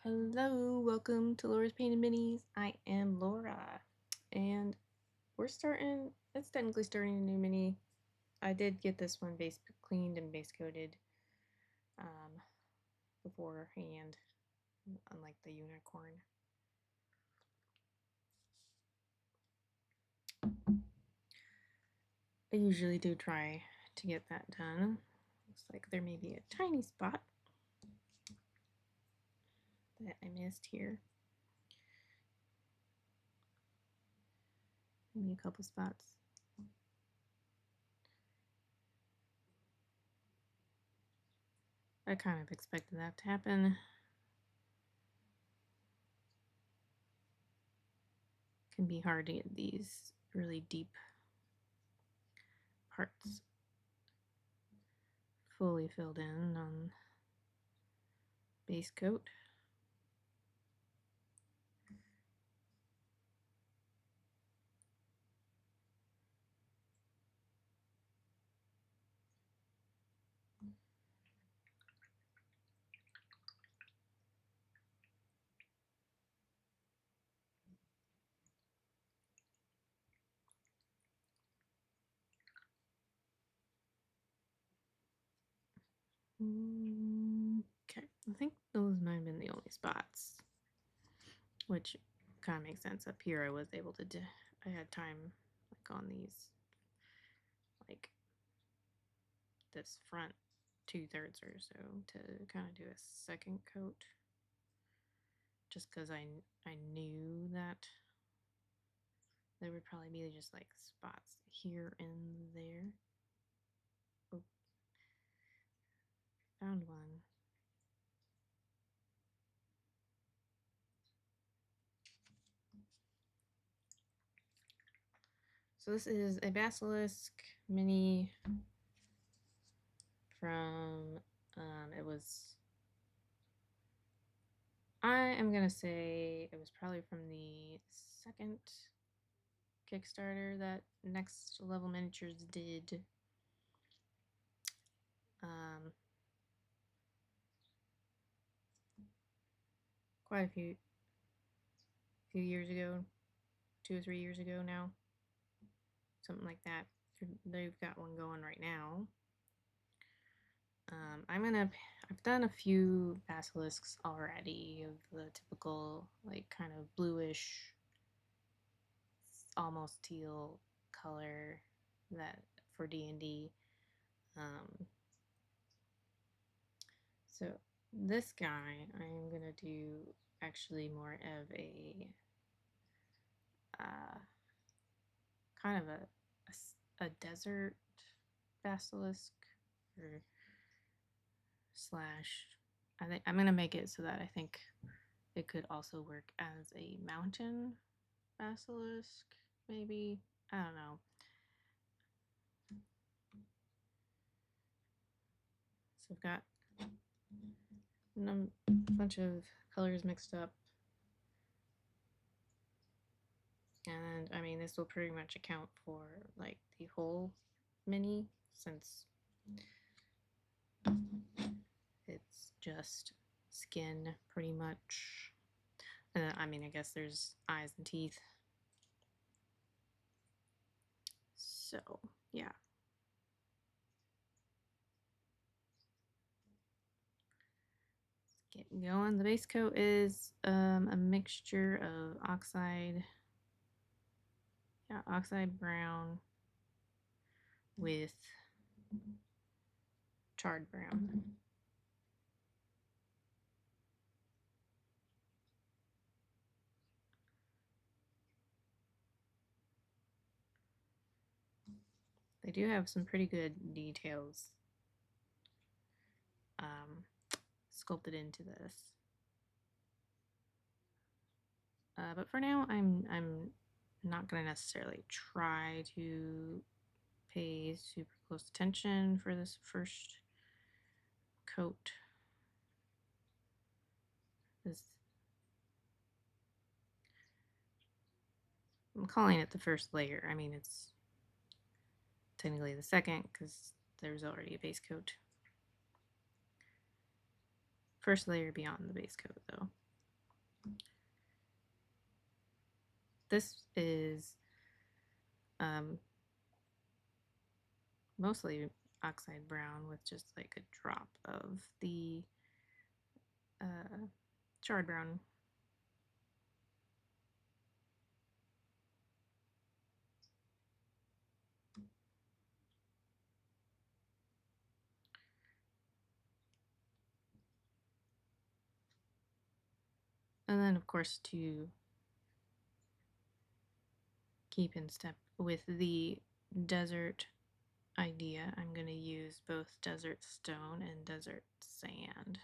Hello, welcome to Laura's Painted Minis. I am Laura, and it's technically starting a new mini. I did get this one base cleaned and base coated beforehand, unlike the unicorn. I usually do try to get that done. Looks like there may be a tiny spot that I missed here. Maybe a couple spots. I kind of expected that to happen. Can be hard to get these really deep parts fully filled in on base coat. Okay, I think those might have been the only spots, which kind of makes sense. Up here I was able to I had time like on these, like this front 2/3 or so, to kind of do a second coat, just because I knew that there would probably be just like spots here and there. Oh, found one. So this is a Basilisk mini from, it was, I am going to say it was probably from the second Kickstarter that Next Level Miniatures did. Quite a few years ago, 2 or 3 years ago now, something like that. They've got one going right now. I've done a few basilisks already of the typical, like, kind of bluish, almost teal color that for D&D. So this guy, I'm gonna do actually more of a kind of a desert basilisk, or slash, I think I'm gonna make it so that I think it could also work as a mountain basilisk, maybe. I don't know. So I've got a bunch of colors mixed up, and I mean, this will pretty much account for like the whole mini, since it's just skin pretty much. I mean, I guess there's eyes and teeth. So yeah. Let's get going. The base coat is a mixture of oxide brown with charred brown. They do have some pretty good details sculpted into this. But for now, I'm not going to necessarily try to pay super close attention for this first coat. I'm calling it the first layer. I mean, it's technically the second because there's already a base coat. First layer beyond the base coat, though. This is um, mostly oxide brown with just like a drop of the charred brown. And then, of course, to keep in step with the desert idea, I'm going to use both desert stone and desert sand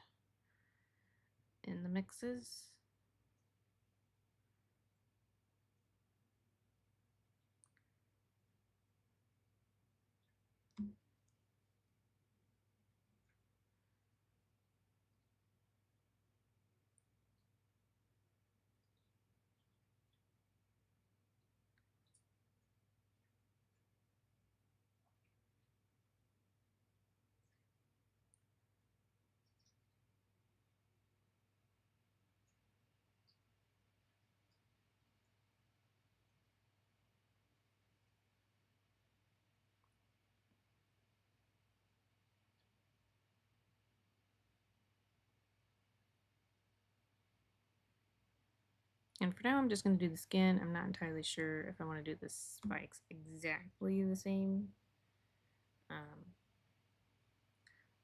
in the mixes. And for now, I'm just going to do the skin. I'm not entirely sure if I want to do the spikes exactly the same.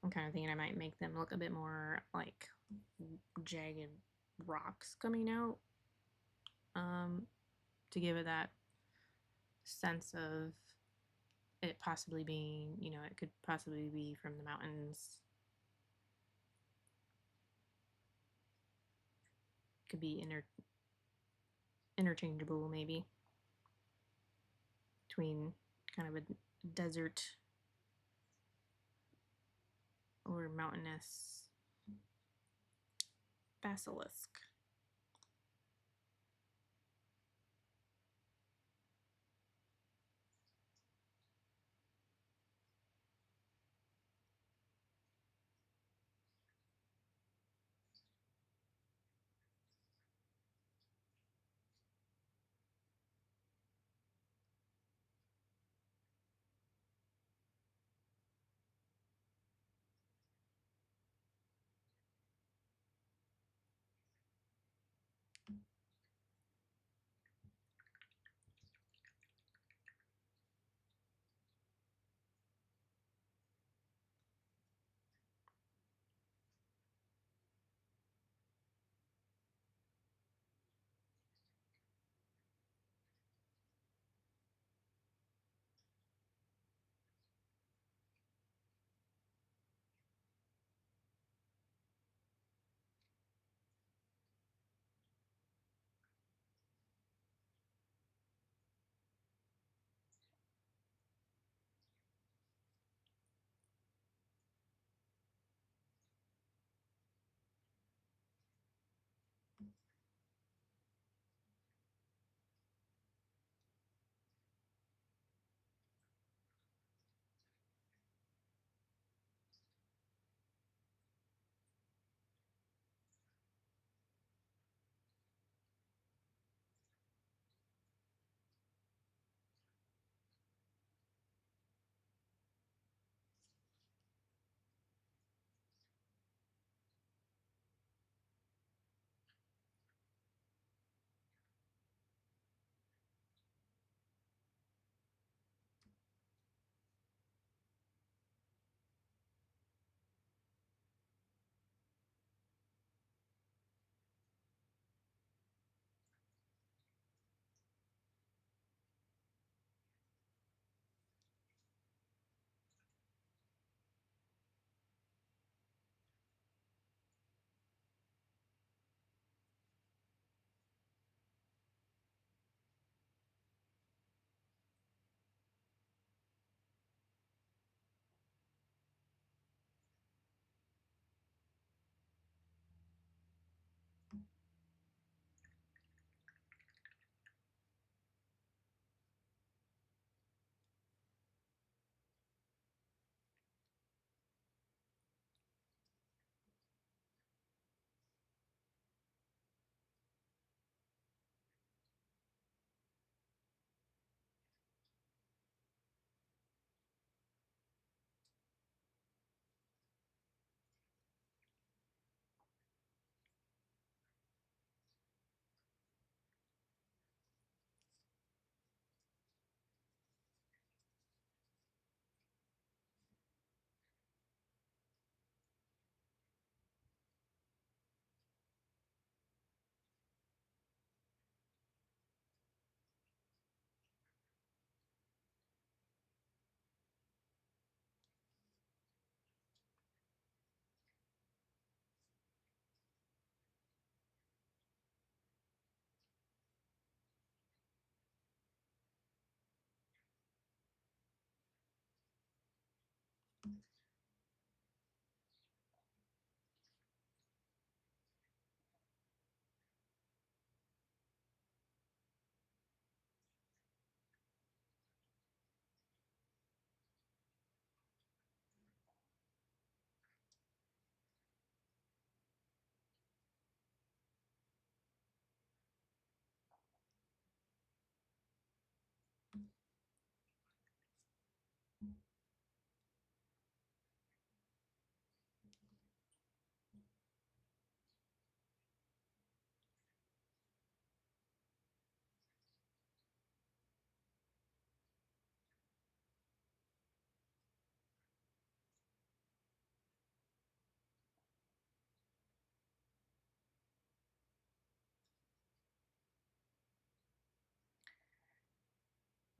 I'm kind of thinking I might make them look a bit more like jagged rocks coming out, to give it that sense of it possibly being, it could possibly be from the mountains. Could be interchangeable maybe between kind of a desert or mountainous basilisk.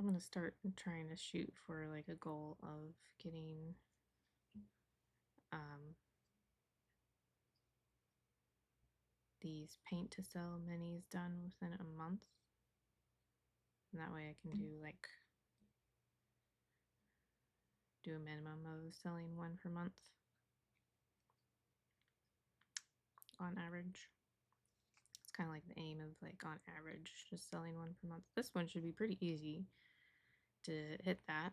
I'm gonna start trying to shoot for like a goal of getting these paint to sell minis done within a month. And that way I can do a minimum of selling one per month on average. It's kind of like the aim of like on average just selling one per month. This one should be pretty easy to hit that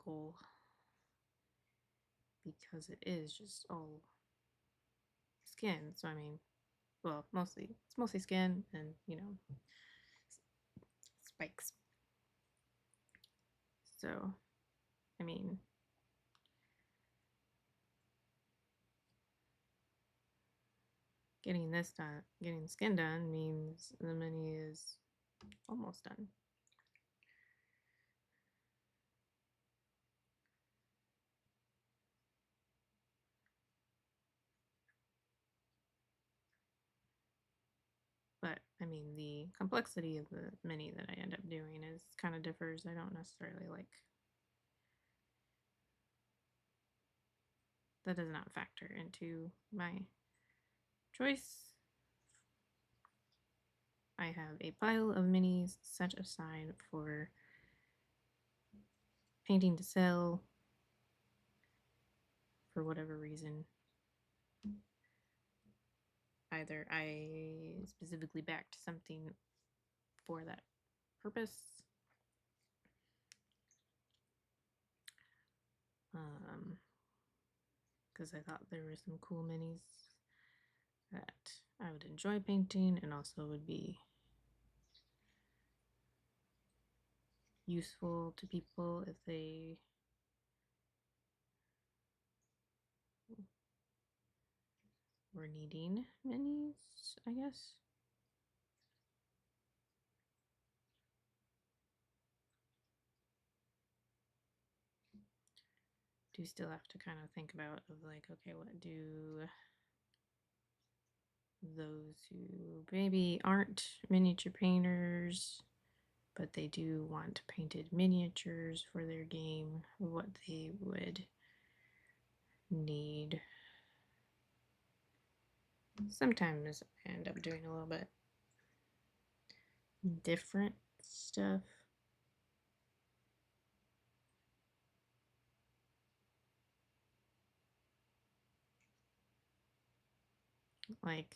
goal because it is just all skin. So I mean, well, it's mostly skin and spikes. So I mean, getting this done, getting skin done means the mini is almost done. But I mean, the complexity of the mini that I end up doing is kind of differs. I don't necessarily that does not factor into my choice. I have a pile of minis set aside for painting to sell for whatever reason. Either I specifically backed something for that purpose, because I thought there were some cool minis that I would enjoy painting and also would be useful to people if they were needing minis, I guess. Do still have to kind of think about of like, okay, what do those who maybe aren't miniature painters but they do want painted miniatures for their game, what they would need. Sometimes I end up doing a little bit different stuff. Like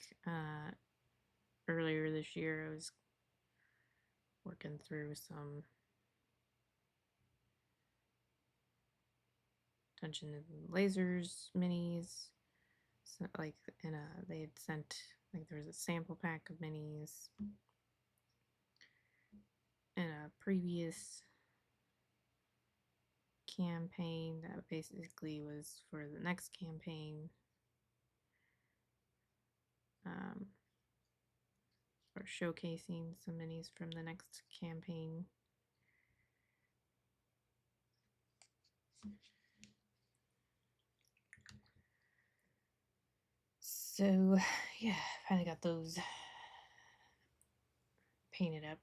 earlier this year, I was working through some Dungeons and Lasers minis. So, like, they had sent, like, there was a sample pack of minis in a previous campaign that basically was for the next campaign. Or showcasing some minis from the next campaign. So yeah, finally got those painted up.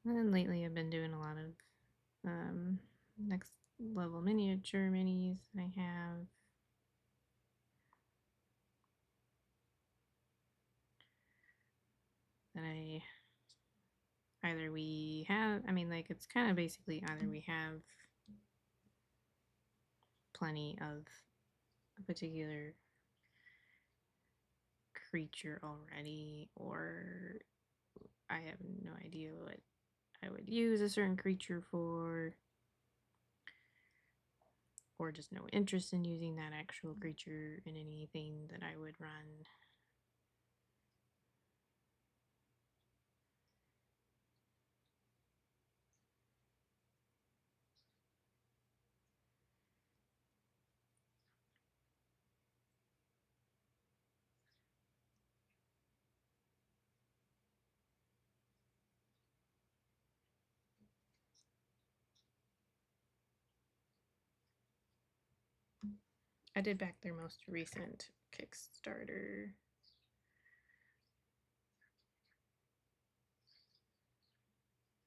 And then lately I've been doing a lot of next level miniature minis that I have. That either we have, I mean, like, it's kind of basically either we have plenty of a particular creature already, or I have no idea what I would use a certain creature for, or just no interest in using that actual creature in anything that I would run. I did back their most recent Kickstarter.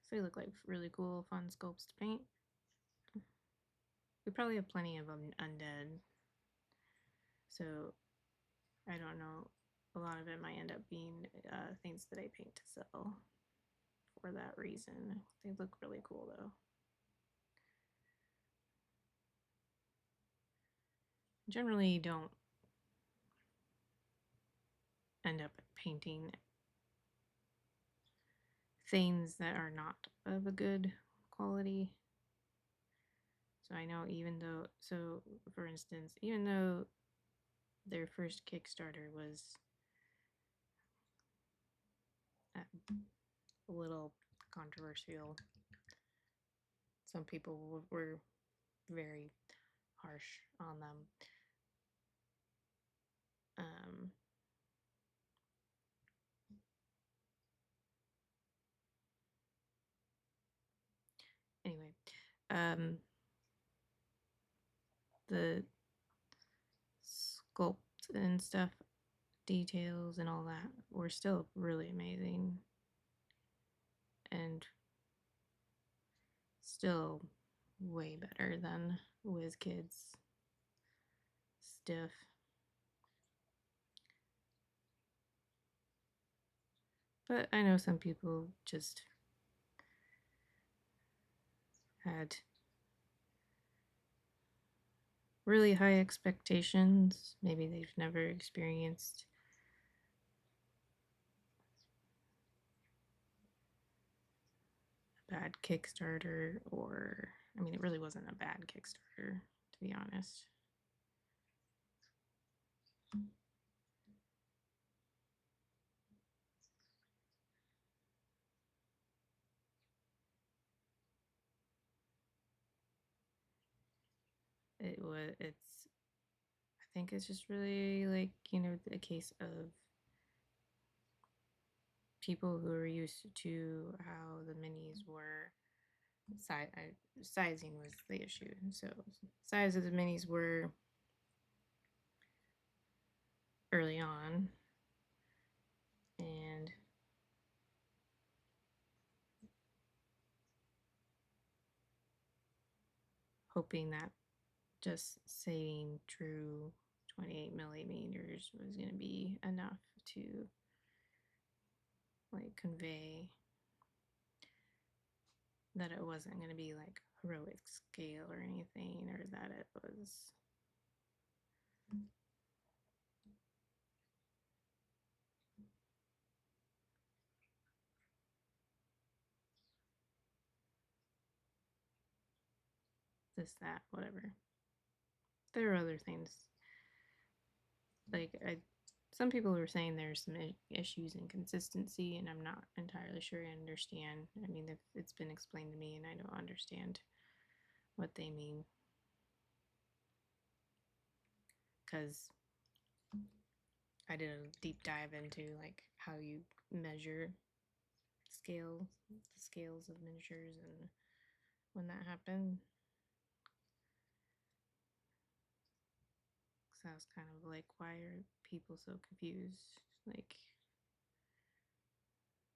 So they look like really cool, fun sculpts to paint. We probably have plenty of undead, so I don't know. A lot of it might end up being things that I paint to sell for that reason. They look really cool though. Generally, don't end up painting things that are not of a good quality. So I know even though, so for instance, even though their first Kickstarter was a little controversial, some people were very harsh on them. Um, anyway, um, the sculpt and stuff, details and all that were still really amazing and still way better than WizKids stuff. But I know some people just had really high expectations. Maybe they've never experienced a bad Kickstarter, or, I mean, it really wasn't a bad Kickstarter, to be honest. It's, I think it's just really like, a case of people who are used to how the minis were. Sizing was the issue. So, size of the minis were early on, and hoping that just saying true 28 millimeters was going to be enough to like convey that it wasn't going to be like heroic scale or anything, or that it was this, that, whatever. There are other things. Like, some people were saying there's some issues in consistency, and I'm not entirely sure I understand. I mean, if it's been explained to me and I don't understand what they mean, because I did a deep dive into like how you measure the scales of miniatures, and when that happened, because I was kind of like, why are people so confused? Like,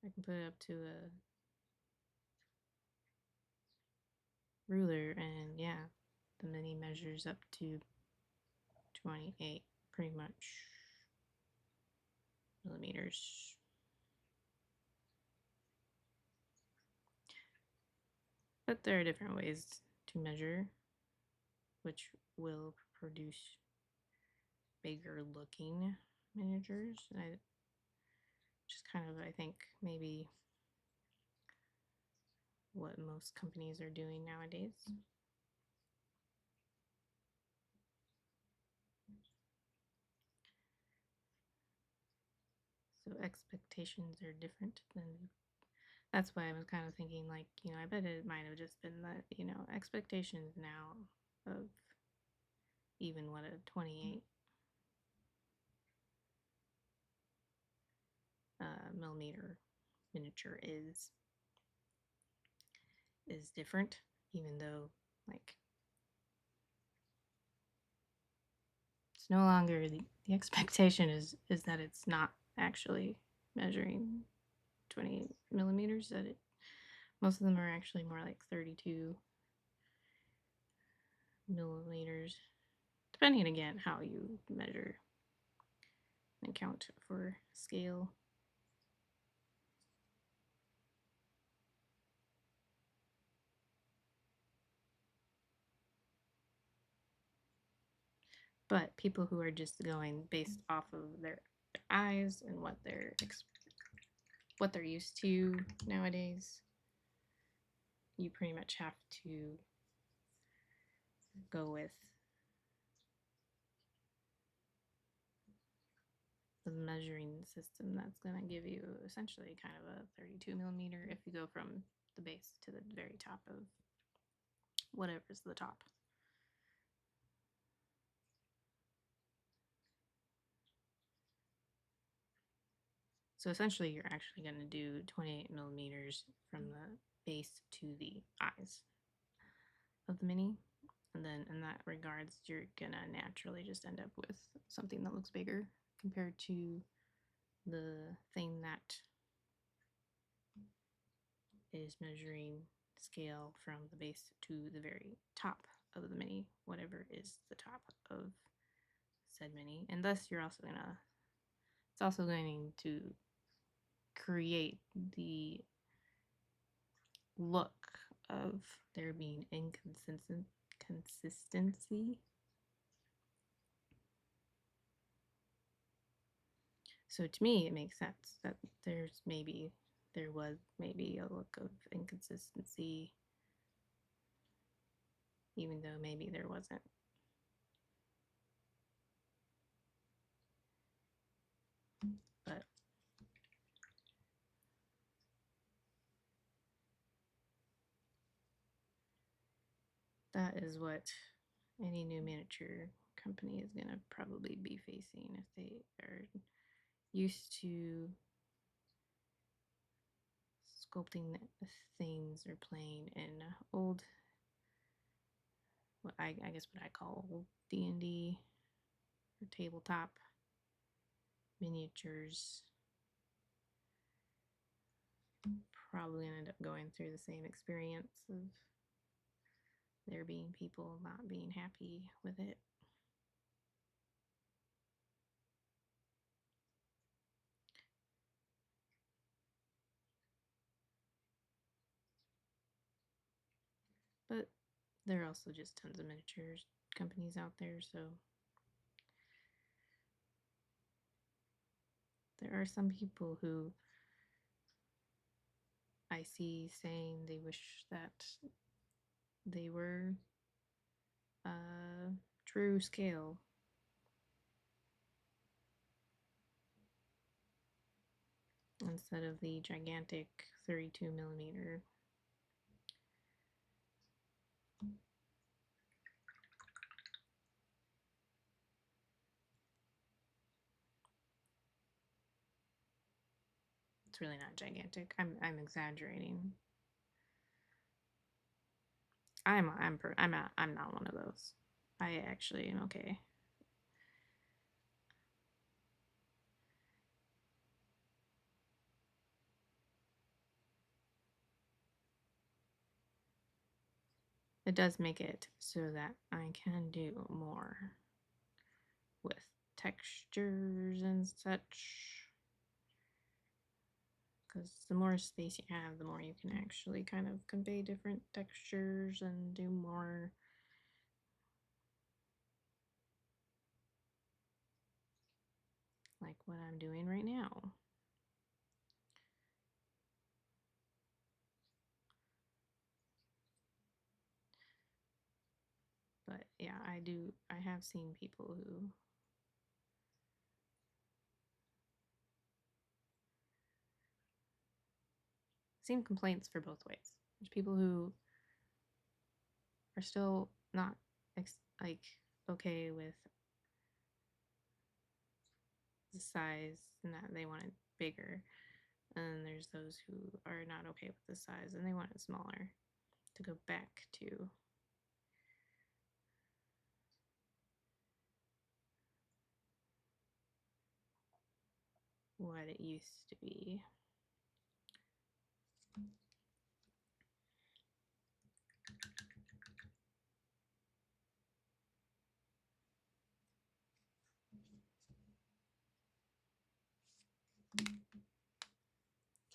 I can put it up to ruler, and yeah, the mini measures up to 28 pretty much millimeters. But there are different ways to measure, which will produce bigger looking miniatures. Just kind of, I think, maybe what most companies are doing nowadays. So expectations are different than. That's why I was kind of thinking, like, I bet it might have just been that, expectations now of even what a 28 millimeter miniature is different, even though, like, it's no longer the expectation is that it's not actually measuring 20 millimeters, that most of them are actually more like 32 millimeters, depending again how you measure and count for scale. But people who are just going based off of their eyes and what they're used to nowadays, you pretty much have to go with the measuring system that's going to give you essentially kind of a 32 millimeter if you go from the base to the very top of whatever's the top. So essentially you're actually going to do 28 millimeters from the base to the eyes of the mini. And then in that regards, you're going to naturally just end up with something that looks bigger compared to the thing that is measuring scale from the base to the very top of the mini, whatever is the top of said mini. And thus it's also going to create the look of there being consistency. So to me, it makes sense that there was maybe a look of inconsistency, even though maybe there wasn't. But that is what any new miniature company is going to probably be facing if they are used to sculpting things or playing in old, what I guess what I call old D&D or tabletop miniatures. Probably gonna end up going through the same experience of there being people not being happy with it. But there are also just tons of miniatures companies out there, so there are some people who I see saying they wish that they were true scale. Instead of the gigantic 32 millimeter. It's really not gigantic. I'm exaggerating. I'm not one of those. I actually am okay. it does make it so that I can do more with textures and such. Because the more space you have, the more you can actually kind of convey different textures and do more. Like what I'm doing right now. But yeah, I have seen people who seen complaints for both ways. There's people who are still not like okay with the size and that they want it bigger. And there's those who are not okay with the size and they want it smaller to go back to what it used to be.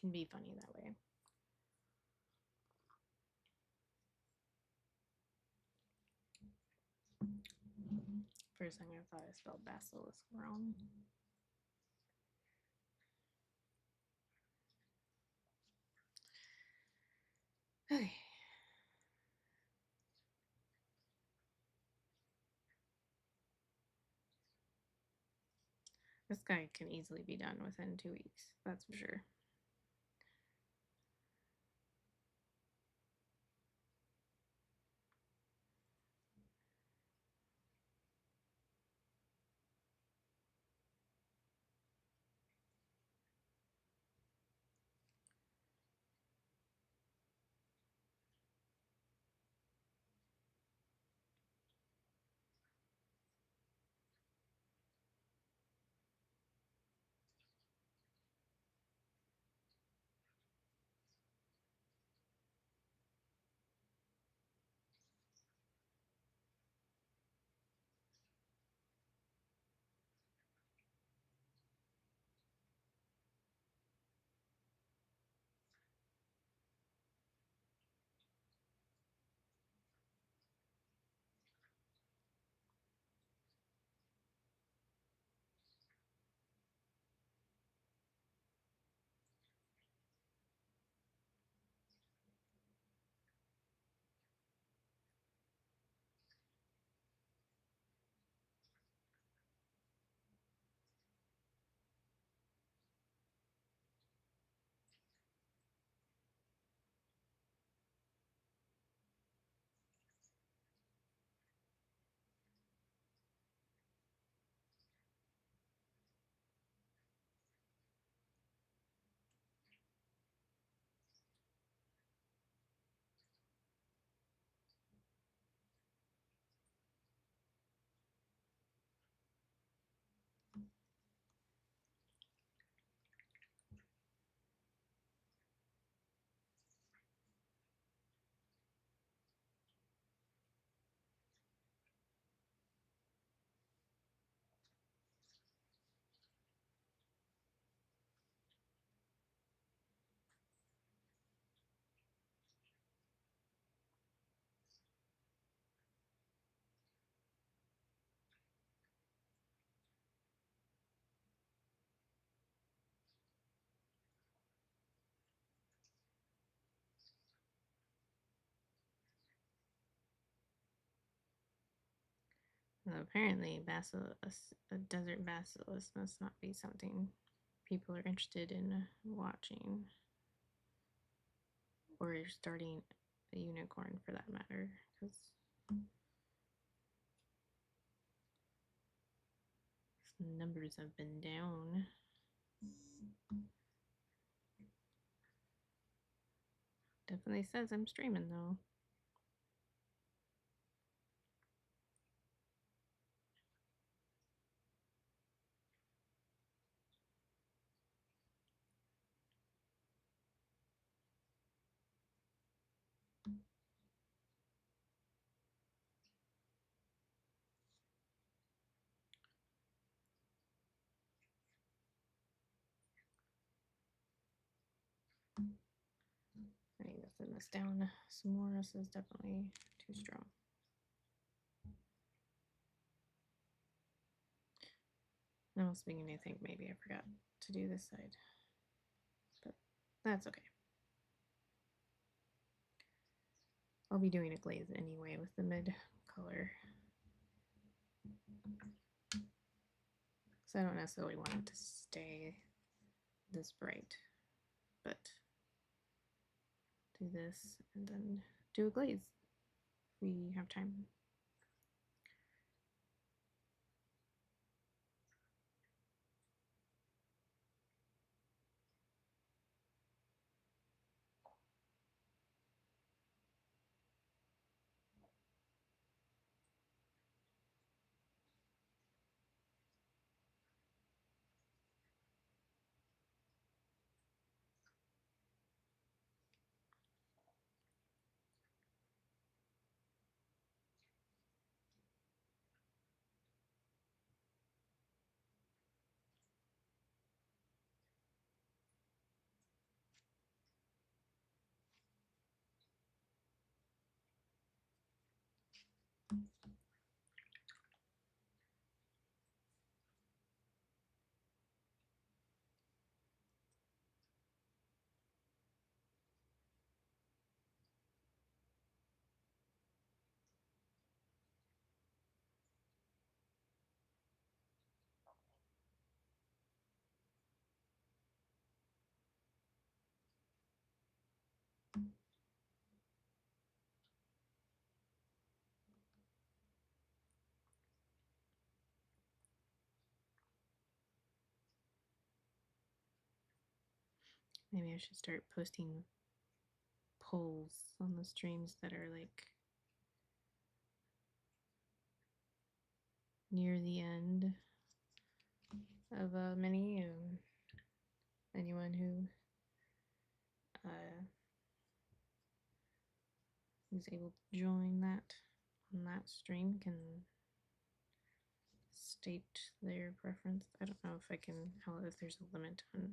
Can be funny that way. For a second, I thought I spelled basilisk wrong. Okay. This guy can easily be done within 2 weeks, that's for sure. Well, apparently, a desert basilisk must not be something people are interested in watching or starting a unicorn for that matter, because numbers have been down. Definitely says I'm streaming though. thin this down some more. This is definitely too strong. I was beginning to think maybe I forgot to do this side, but that's okay. I'll be doing a glaze anyway with the mid color, so I don't necessarily want it to stay this bright, but do this and then do a glaze if we have time. Maybe I should start posting polls on the streams that are like near the end of a mini. Anyone who who's able to join that on that stream can state their preference. I don't know if I can, if there's a limit on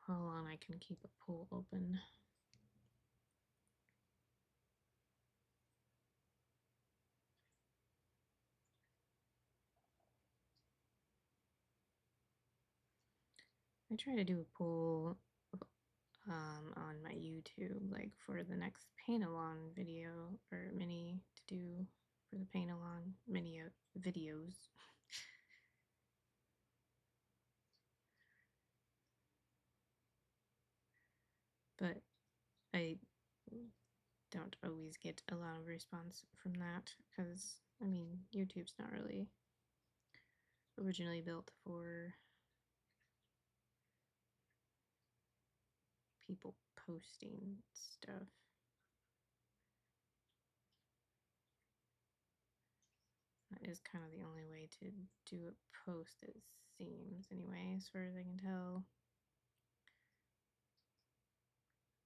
how long I can keep a poll open. I try to do a poll on my YouTube, like for the next paint along video or mini to do for the paint along mini videos. But I don't always get a lot of response from that because, I mean, YouTube's not really originally built for people posting stuff. That is kind of the only way to do a post, it seems, anyway, as far as I can tell.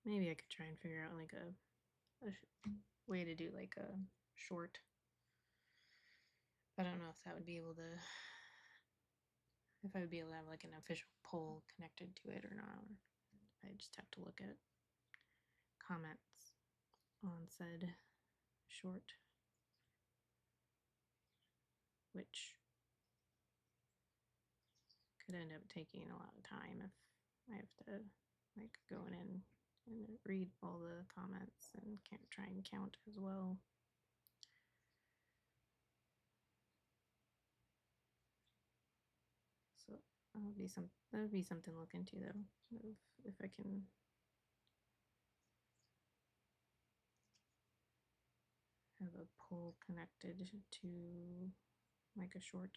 Maybe I could try and figure out like a way to do like a short. I don't know if that would be able to, if I would be able to have like an official poll connected to it or not. I just have to look at comments on said short, which could end up taking a lot of time if I have to like go in and read all the comments and can't try and count as well. So that would be something to look into though, if I can have a poll connected to like a short.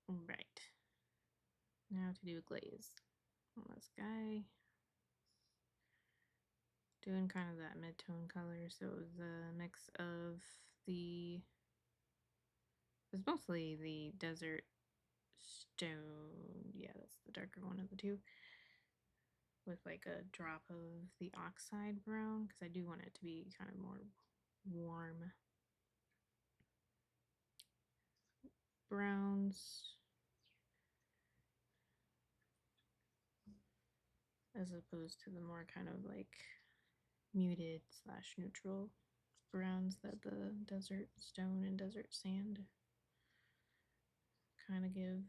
Right. Now to do a glaze on this guy. Doing kind of that mid-tone color, so it was a mix of the, it was mostly the desert stone, yeah, that's the darker one of the two, with like a drop of the oxide brown, because I do want it to be kind of more warm browns, as opposed to the more kind of like muted slash neutral browns that the desert stone and desert sand kind of give.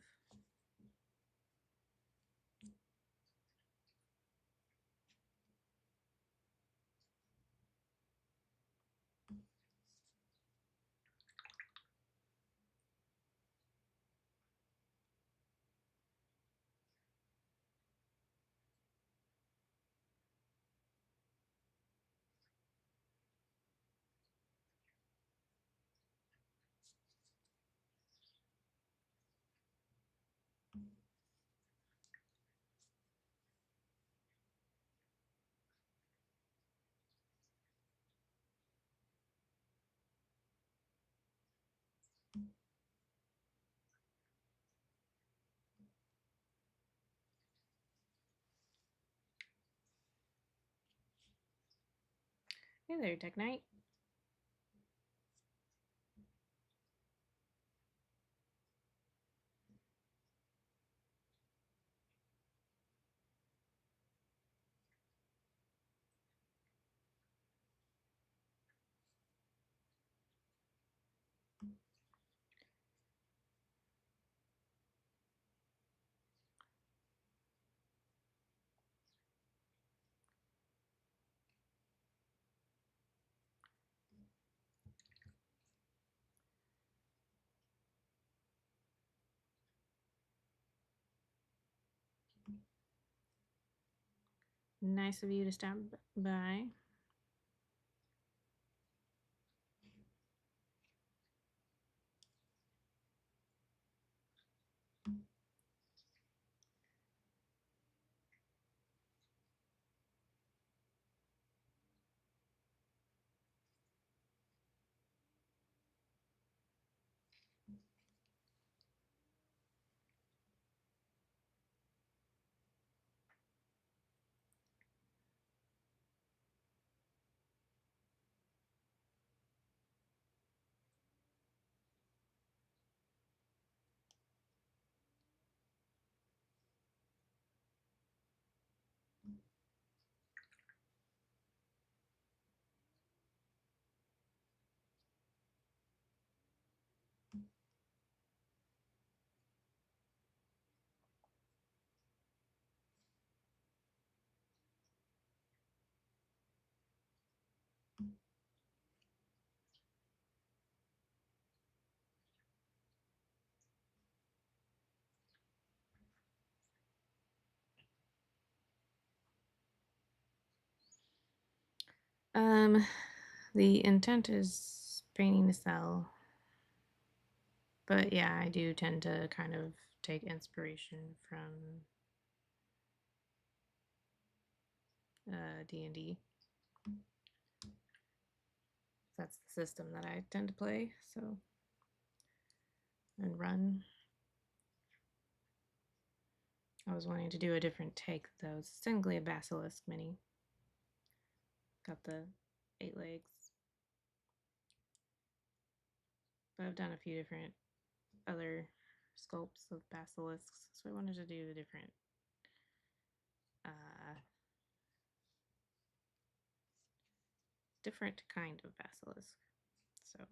Hey there, Tech Knight. Nice of you to stop by. Um, the intent is painting to sell, but yeah, I do tend to kind of take inspiration from D&D. That's the system that I tend to play, so, and run. I was wanting to do a different take though. It's technically a Basilisk mini. Got the 8 legs. But I've done a few different other sculpts of basilisks, so I wanted to do a different different kind of basilisk. So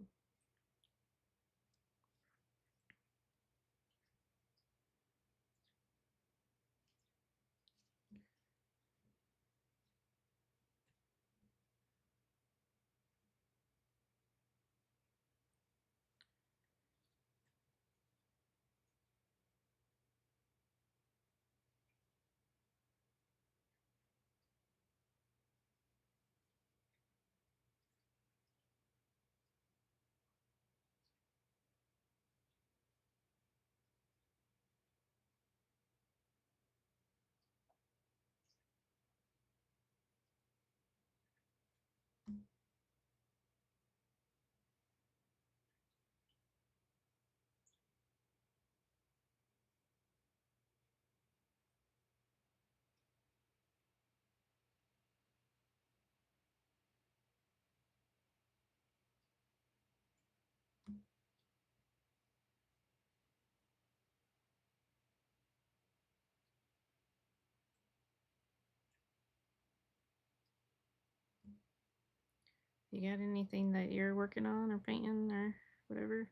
You got anything that you're working on or painting or whatever?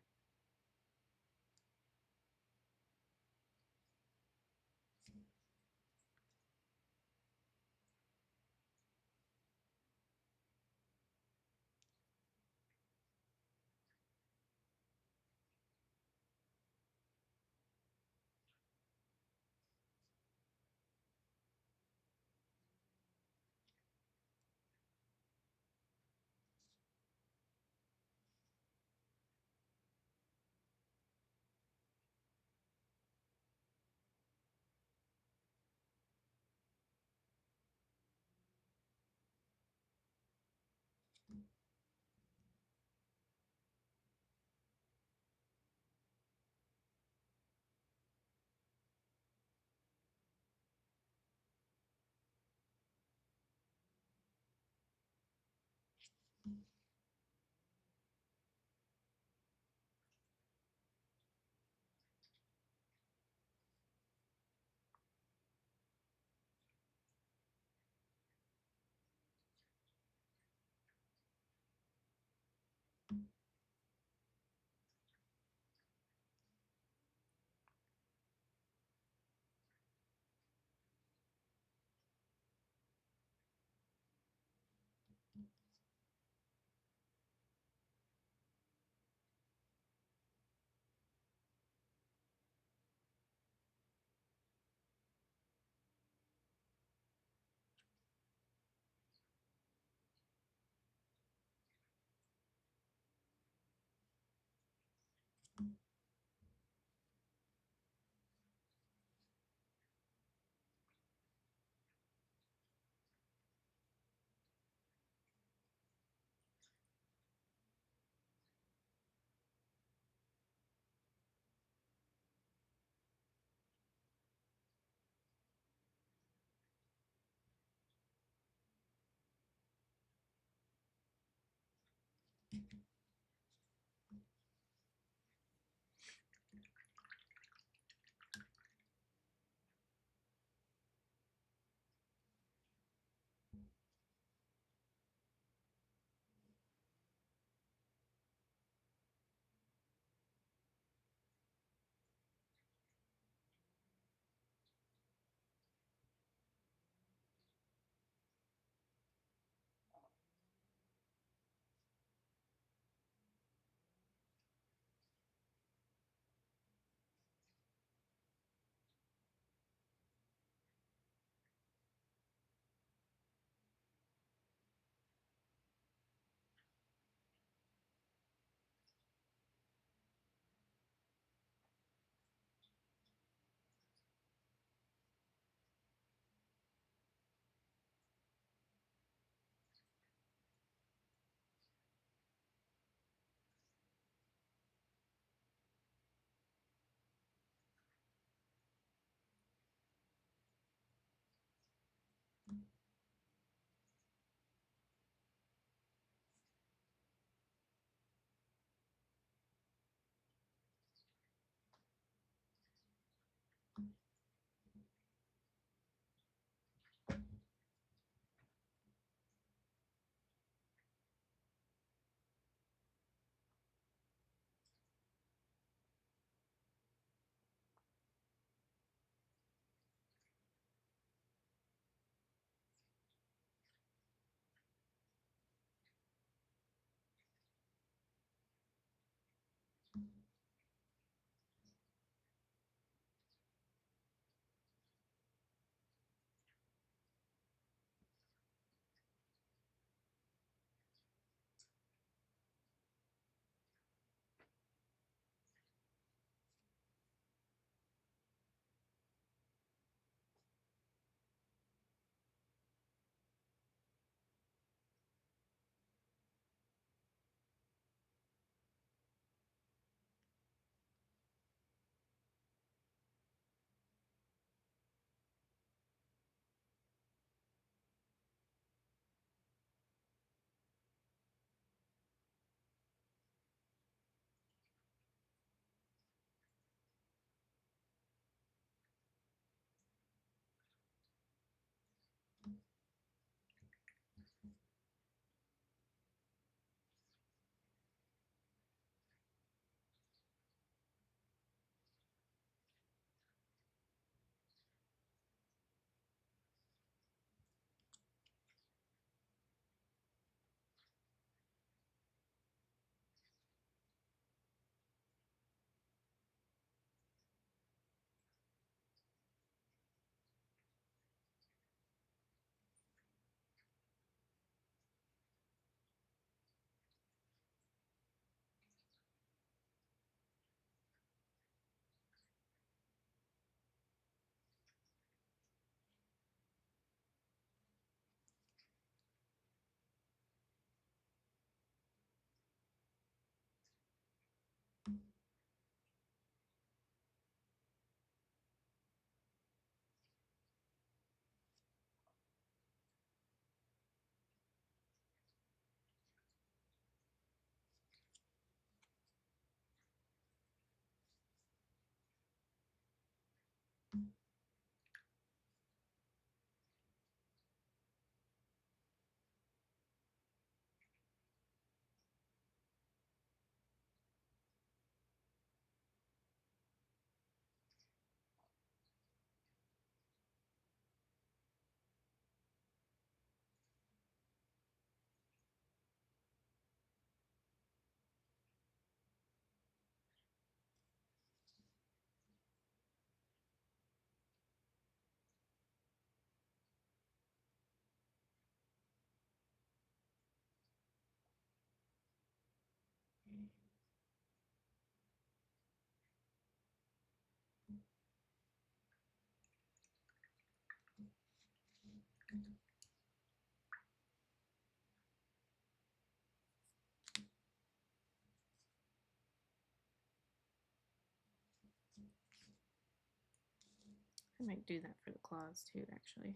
I might do that for the claws too, actually.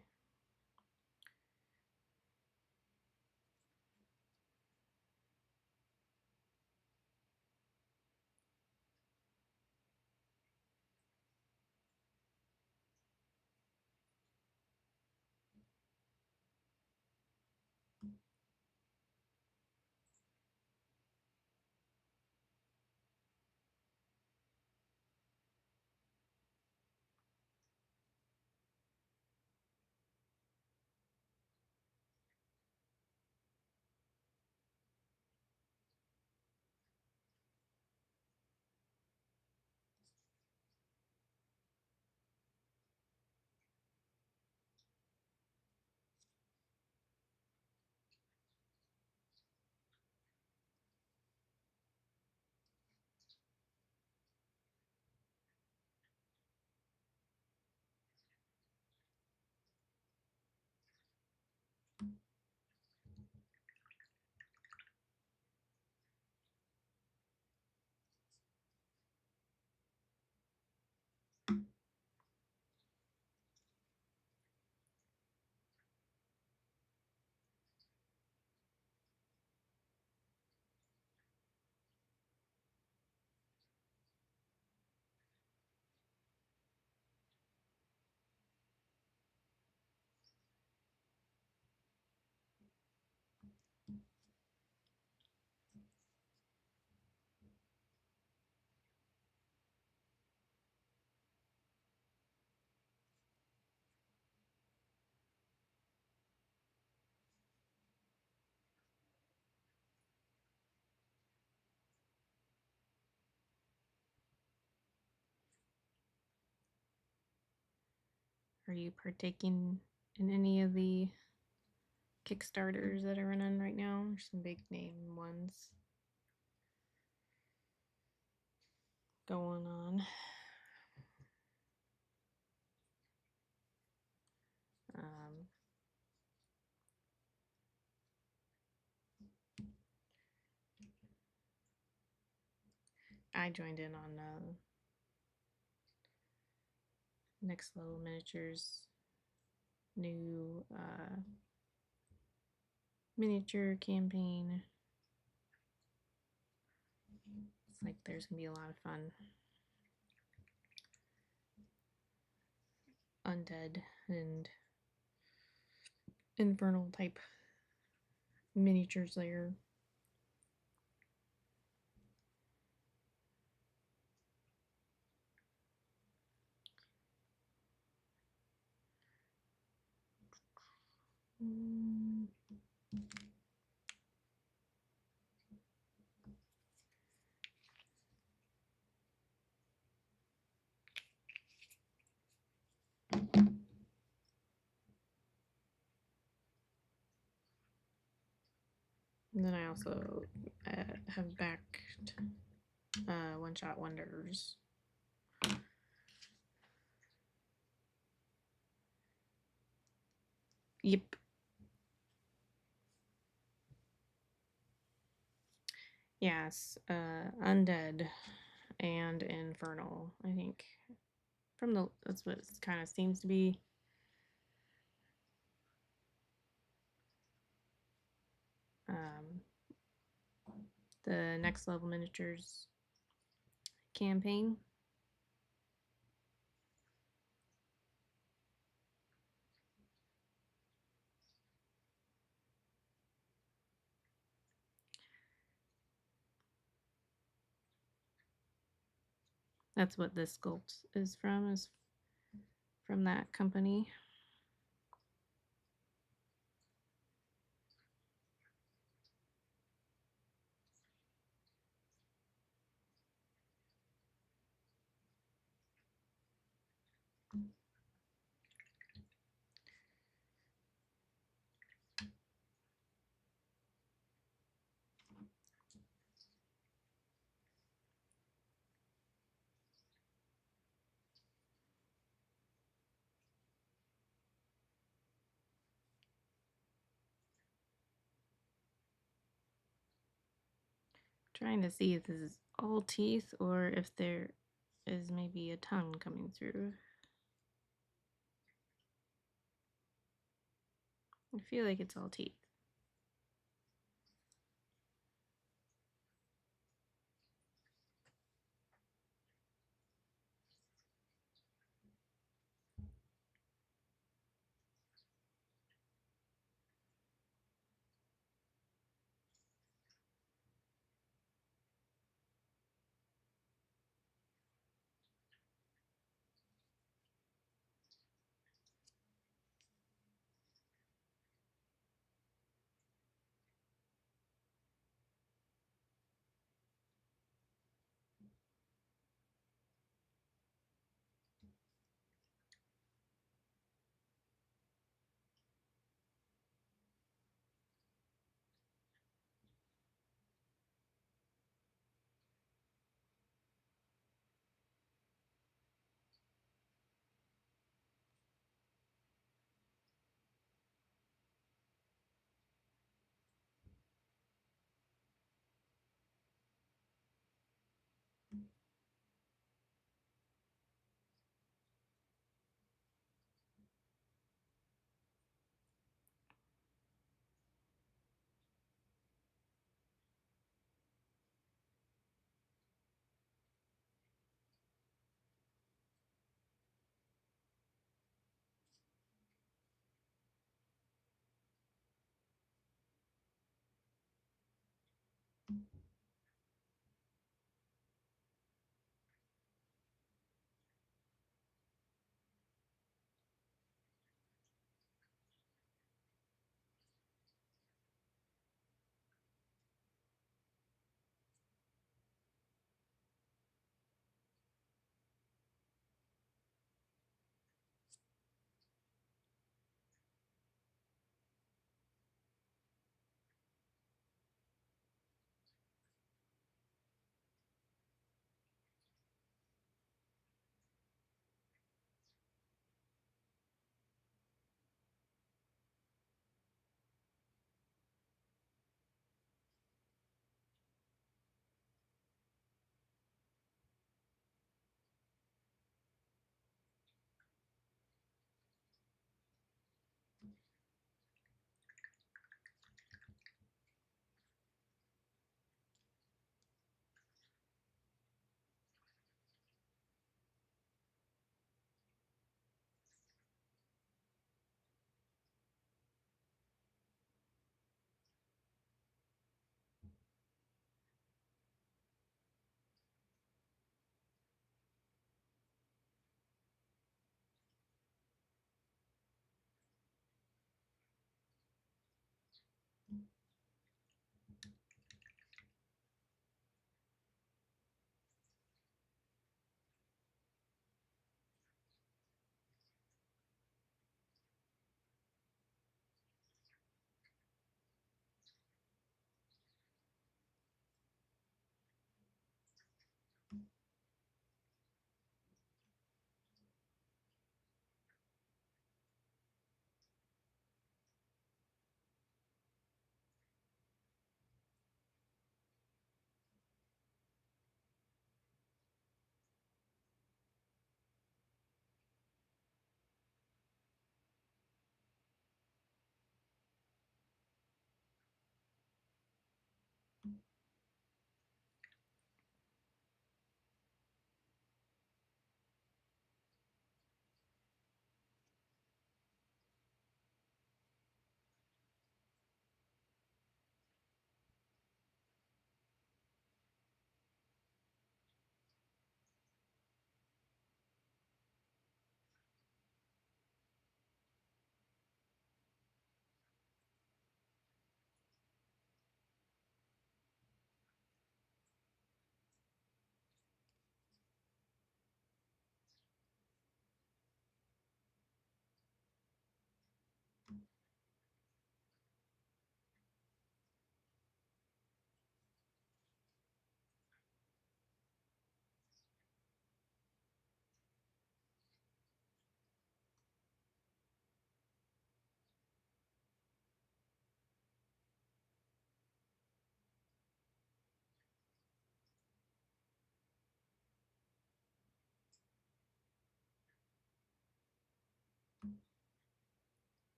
Are you partaking in any of the Kickstarters that are running right now? There's some big name ones going on. Um, I joined in on Next Level Miniatures new miniature campaign. It's like there's gonna be a lot of fun undead and infernal type miniatures there. And then I also have backed One Shot Wonders. Yep. Yes, undead and infernal. I think from the that's what it kind of seems to be. The Next Level Miniatures campaign. That's what this sculpt is from that company. Trying to see if this is all teeth or if there is maybe a tongue coming through. I feel like it's all teeth.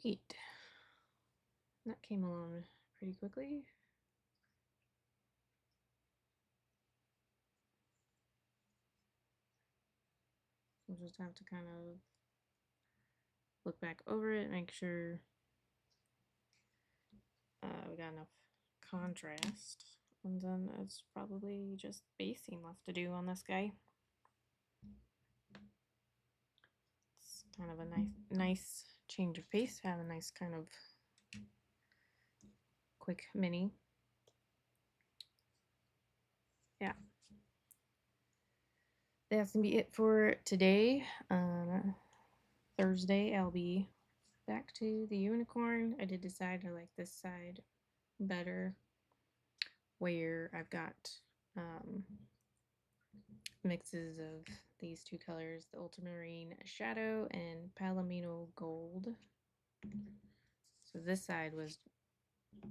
Sweet. That came along pretty quickly. We'll just have to kind of look back over it, make sure we got enough contrast. And then it's probably just basing left to do on this guy. It's kind of a nice change of pace, have a nice kind of quick mini. Yeah. That's gonna be it for today. Thursday, I'll be back to the unicorn. I did decide I like this side better, where I've got mixes of these two colors, the ultramarine shadow and palomino gold. So this side was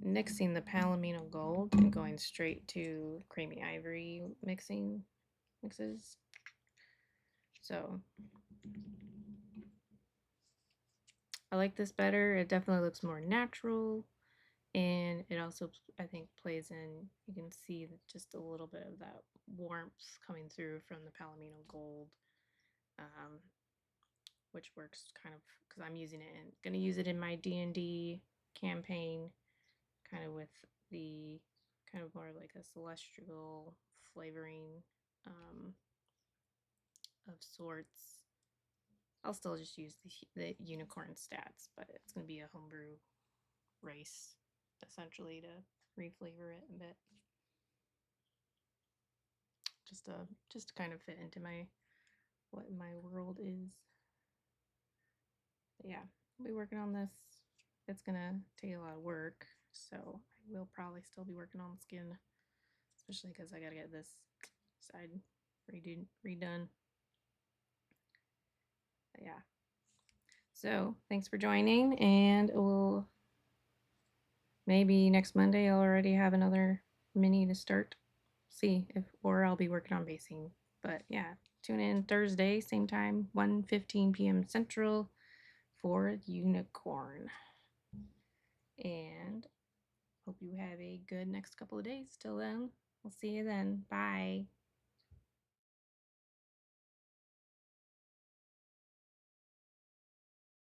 mixing the palomino gold and going straight to creamy ivory mixes. So I like this better. It definitely looks more natural, and it also, I think, plays in, you can see just a little bit of that warmth coming through from the palomino gold, which works kind of, because I'm using it and gonna use it in my D&D campaign, kind of with the kind of more like a celestial flavoring of sorts. I'll still just use the unicorn stats, but it's gonna be a homebrew race essentially to reflavor it a bit, just to kind of fit into what my world is. But yeah, I'll be working on this. It's gonna take a lot of work, so I will probably still be working on the skin, especially because I gotta get this side redone. But yeah, so thanks for joining, and we'll maybe next Monday I'll already have another mini to start. See if, or I'll be working on basing. But yeah, tune in Thursday, same time, 1:15 p.m. Central for Unicorn. And hope you have a good next couple of days. Till then, we'll see you then. Bye.